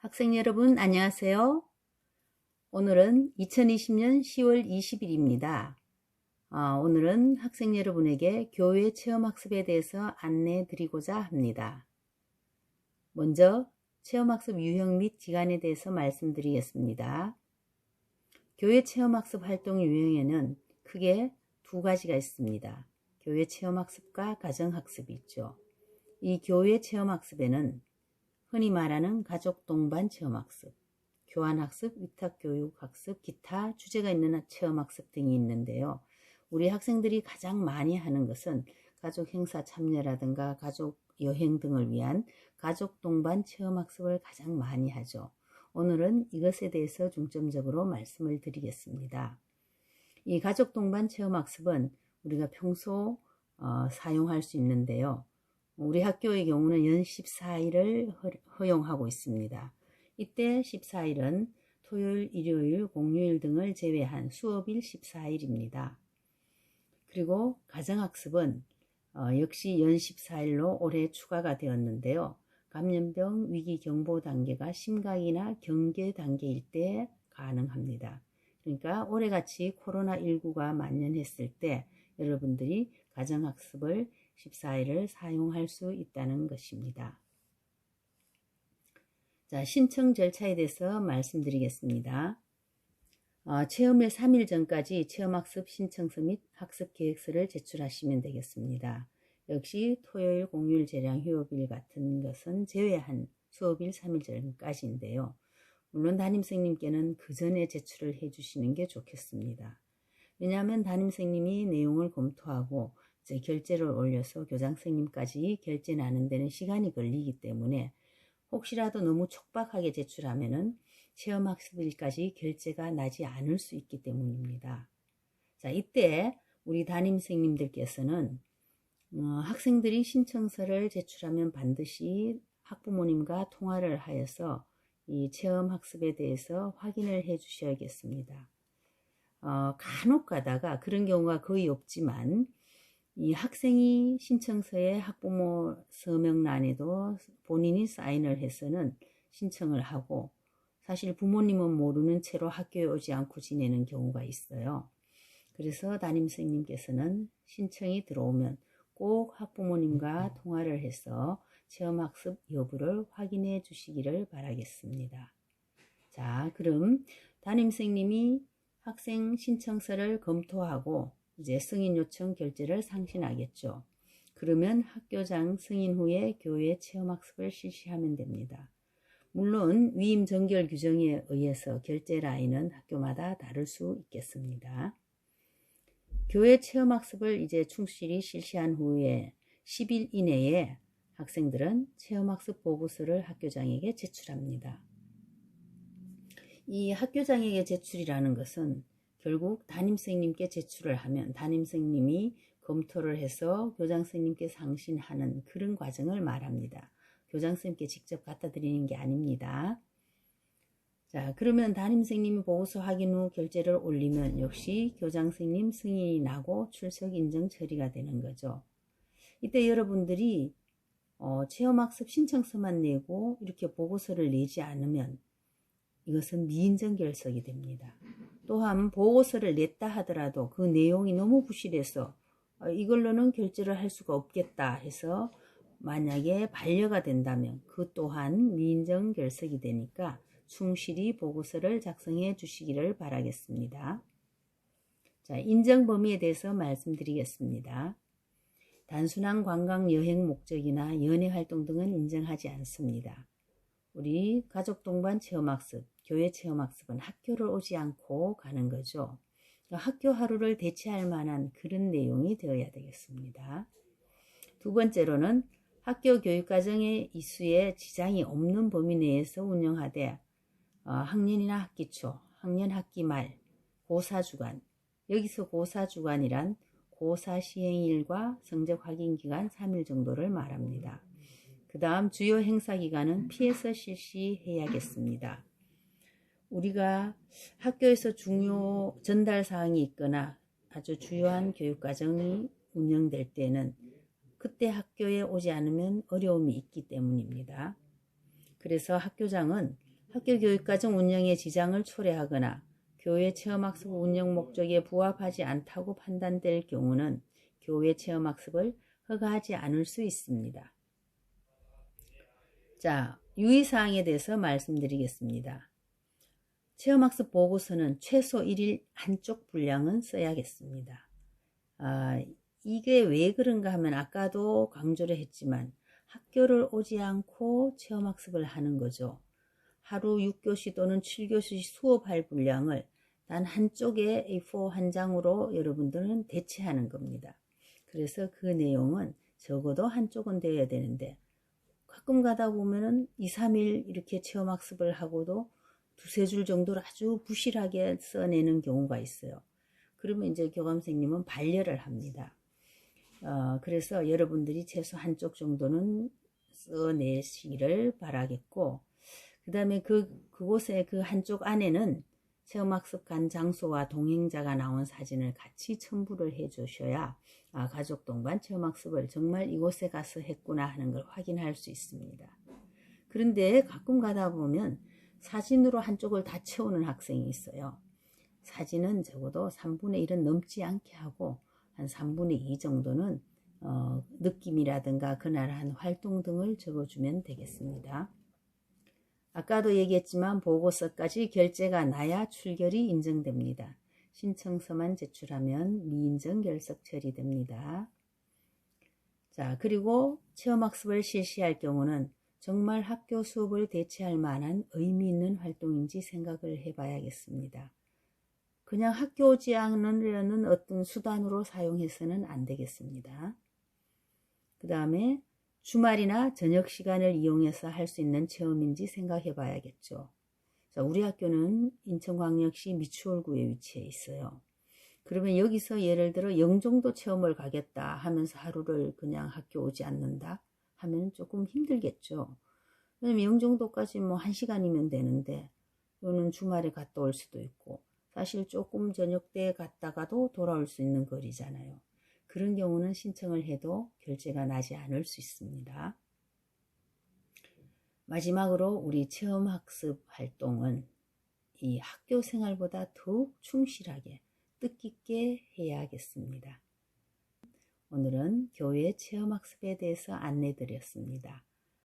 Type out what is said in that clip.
학생 여러분 안녕하세요. 오늘은 2020년 10월 20일입니다. 오늘은 학생 여러분에게 교회 체험학습에 대해서 안내 드리고자 합니다. 먼저 체험학습 유형 및 기간에 대해서 말씀드리겠습니다. 교회 체험학습 활동 유형에는 크게 두 가지가 있습니다. 교회 체험학습과 가정학습이 있죠. 이 교회 체험학습에는 흔히 말하는 가족 동반 체험학습, 교환학습, 위탁교육학습, 기타 주제가 있는 체험학습 등이 있는데요. 우리 학생들이 가장 많이 하는 것은 가족 행사 참여라든가 가족 여행 등을 위한 가족 동반 체험학습을 가장 많이 하죠. 오늘은 이것에 대해서 중점적으로 말씀을 드리겠습니다. 이 가족 동반 체험학습은 우리가 평소 사용할 수 있는데요. 우리 학교의 경우는 연 14일을 허용하고 있습니다. 이때 14일은 토요일, 일요일, 공휴일 등을 제외한 수업일 14일입니다. 그리고 가정학습은 역시 연 14일로 올해 추가가 되었는데요. 감염병 위기 경보 단계가 심각이나 경계 단계일 때 가능합니다. 그러니까 올해같이 코로나19가 만연했을 때 여러분들이 가정학습을 14일을 사용할 수 있다는 것입니다. 자, 신청 절차에 대해서 말씀드리겠습니다. 체험일 3일 전까지 체험학습 신청서 및 학습계획서를 제출하시면 되겠습니다. 역시 토요일, 공휴일, 재량, 휴업일 같은 것은 제외한 수업일 3일 전까지인데요. 물론 담임선생님께는 그 전에 제출을 해주시는 게 좋겠습니다. 왜냐하면 담임선생님이 내용을 검토하고 이제 결제를 올려서 교장선생님까지 결제 나는 데는 시간이 걸리기 때문에 혹시라도 너무 촉박하게 제출하면은 체험학습일까지 결제가 나지 않을 수 있기 때문입니다. 자, 이때 우리 담임선생님들께서는 학생들이 신청서를 제출하면 반드시 학부모님과 통화를 하여서 이 체험학습에 대해서 확인을 해 주셔야겠습니다. 간혹 가다가 그런 경우가 거의 없지만 이 학생이 신청서에 학부모 서명란에도 본인이 사인을 해서는 신청을 하고 사실 부모님은 모르는 채로 학교에 오지 않고 지내는 경우가 있어요. 그래서 담임선생님께서는 신청이 들어오면 꼭 학부모님과 통화를 해서 체험학습 여부를 확인해 주시기를 바라겠습니다. 자, 그럼 담임선생님이 학생 신청서를 검토하고 이제 승인 요청 결제를 상신하겠죠. 그러면 학교장 승인 후에 교회 체험학습을 실시하면 됩니다. 물론 위임 정결 규정에 의해서 결제 라인은 학교마다 다를 수 있겠습니다. 교회 체험학습을 이제 충실히 실시한 후에 10일 이내에 학생들은 체험학습 보고서를 학교장에게 제출합니다. 이 학교장에게 제출이라는 것은 결국 담임선생님께 제출을 하면 담임선생님이 검토를 해서 교장선생님께 상신하는 그런 과정을 말합니다. 교장선생님께 직접 갖다 드리는 게 아닙니다. 자, 그러면 담임선생님이 보고서 확인 후 결제를 올리면 역시 교장선생님 승인이 나고 출석 인정 처리가 되는 거죠. 이때 여러분들이 체험학습 신청서만 내고 이렇게 보고서를 내지 않으면 이것은 미인정 결석이 됩니다. 또한 보고서를 냈다 하더라도 그 내용이 너무 부실해서 이걸로는 결제를 할 수가 없겠다 해서 만약에 반려가 된다면 그 또한 미인정 결석이 되니까 충실히 보고서를 작성해 주시기를 바라겠습니다. 자, 인정 범위에 대해서 말씀드리겠습니다. 단순한 관광 여행 목적이나 연애 활동 등은 인정하지 않습니다. 우리 가족 동반 체험학습, 교회 체험학습은 학교를 오지 않고 가는 거죠. 학교 하루를 대체할 만한 그런 내용이 되어야 되겠습니다. 두 번째로는 학교 교육과정의 이수에 지장이 없는 범위 내에서 운영하되 학년이나 학기 초, 학년 학기 말, 고사주간, 여기서 고사주간이란 고사 시행일과 성적 확인 기간 3일 정도를 말합니다. 그 다음 주요 행사 기간은 피해서 실시해야겠습니다. 우리가 학교에서 중요 전달 사항이 있거나 아주 주요한 교육과정이 운영될 때는 그때 학교에 오지 않으면 어려움이 있기 때문입니다. 그래서 학교장은 학교 교육과정 운영에 지장을 초래하거나 교회 체험학습 운영 목적에 부합하지 않다고 판단될 경우는 교회 체험학습을 허가하지 않을 수 있습니다. 자, 유의사항에 대해서 말씀드리겠습니다. 체험학습 보고서는 최소 1일 한쪽 분량은 써야겠습니다. 이게 왜 그런가 하면 아까도 강조를 했지만 학교를 오지 않고 체험학습을 하는 거죠. 하루 6교시 또는 7교시 수업할 분량을 단 한쪽에 A4 한 장으로 여러분들은 대체하는 겁니다. 그래서 그 내용은 적어도 한쪽은 되어야 되는데 가끔 가다 보면은 2, 3일 이렇게 체험학습을 하고도 두세 줄 정도를 아주 부실하게 써내는 경우가 있어요. 그러면 이제 교감선생님은 반려를 합니다. 그래서 여러분들이 최소 한쪽 정도는 써내시기를 바라겠고, 그 다음에 그곳에 그 한쪽 안에는 체험학습 간 장소와 동행자가 나온 사진을 같이 첨부를 해 주셔야 가족 동반 체험학습을 정말 이곳에 가서 했구나 하는 걸 확인할 수 있습니다. 그런데 가끔 가다 보면 사진으로 한쪽을 다 채우는 학생이 있어요. 사진은 적어도 3분의 1은 넘지 않게 하고 한 3분의 2 정도는 느낌이라든가 그날 한 활동 등을 적어주면 되겠습니다. 아까도 얘기했지만 보고서까지 결재가 나야 출결이 인정됩니다. 신청서만 제출하면 미인정 결석 처리됩니다. 자, 그리고 체험학습을 실시할 경우는 정말 학교 수업을 대체할 만한 의미 있는 활동인지 생각을 해봐야겠습니다. 그냥 학교 오지 않으려는 어떤 수단으로 사용해서는 안 되겠습니다. 그 다음에 주말이나 저녁 시간을 이용해서 할 수 있는 체험인지 생각해 봐야겠죠. 자, 우리 학교는 인천광역시 미추홀구에 위치해 있어요. 그러면 여기서 예를 들어 영종도 체험을 가겠다 하면서 하루를 그냥 학교 오지 않는다 하면 조금 힘들겠죠. 왜냐면 영종도까지 뭐 1시간이면 되는데 또는 주말에 갔다 올 수도 있고 사실 조금 저녁 때 갔다가도 돌아올 수 있는 거리잖아요. 그런 경우는 신청을 해도 결제가 나지 않을 수 있습니다. 마지막으로 우리 체험학습 활동은 이 학교 생활보다 더욱 충실하게 뜻깊게 해야겠습니다. 오늘은 교회 체험학습에 대해서 안내드렸습니다.